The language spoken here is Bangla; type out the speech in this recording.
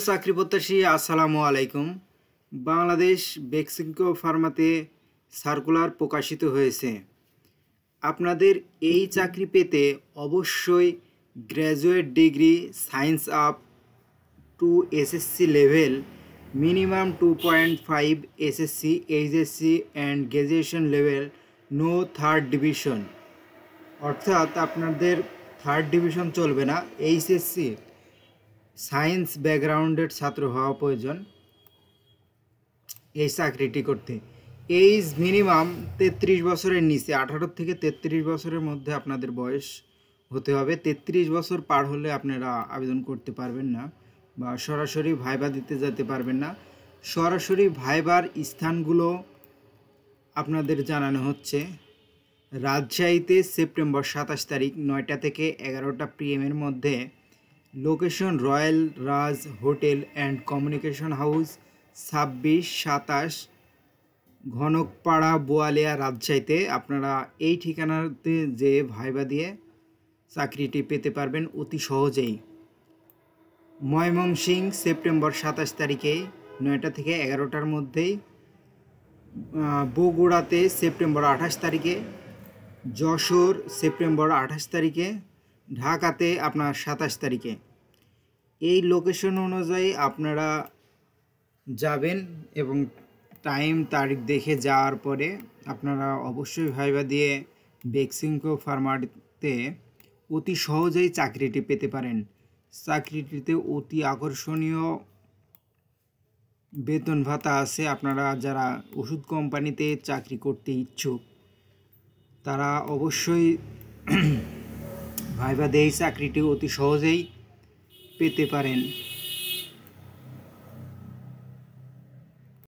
চাকরি প্রত্যাশী আসসালামু আলাইকুম। বাংলাদেশ বেক্সিমকো ফার্মাতে সার্কুলার প্রকাশিত হয়েছে। আপনাদের এই চাকরি পেতে অবশ্যই graduate degree science up to SSC level, minimum 2.5 SSC, HSC and graduation level, no third division. অর্থাৎ আপনাদের থার্ড ডিভিশন চলবে না, এইচএসসি সায়েন্স ব্যাকগ্রাউন্ডের ছাত্র হওয়া প্রয়োজন এই চাকরিটি করতে। এইজ মিনিমাম 33 বছরের নিচে, 18 থেকে 33 বছরের মধ্যে আপনাদের বয়স হতে হবে। 33 বছর পার হলে আপনারা আবেদন করতে পারবেন না বা সরাসরি ভাইবা দিতে যেতে পারবেন না। সরাসরি ভাইবার স্থানগুলো আপনাদের জানানো হচ্ছে। রাজশাহীতে সেপ্টেম্বর 27 তারিখ 9টা থেকে 11টা PM-এর মধ্যে। Location royal Raj hotel and communication house, 26-27 Ghonokpara, Boalia, রাজশাহীতে। আপনারা এই ঠিকানাতে যে ভাইবা দিয়ে চাকরিটি পেতে পারবেন অতি সহজেই। ময়মনসিংহ সেপ্টেম্বর 27 তারিখে 9টা থেকে 11টার মধ্যেই। বগুড়াতে সেপ্টেম্বর 28 তারিখে, যশোর সেপ্টেম্বর 28 তারিখে, ঢাকাতে আপনার 27 তারিখে। এই লোকেশন অনুযায়ী আপনারা যাবেন এবং টাইম তারিখ দেখে যাওয়ার পরে আপনারা অবশ্যই ভাইবা দিয়ে বেক্সিমকো ফার্মাতে অতি সহজেই চাকরিটি পেতে পারেন। চাকরিটিতে অতি আকর্ষণীয় বেতন ভাতা আছে। আপনারা যারা ওষুধ কোম্পানিতে চাকরি করতে ইচ্ছুক তারা অবশ্যই ভাইবা দিয়ে চাকরিটি অতি সহজেই পেতে পারেন।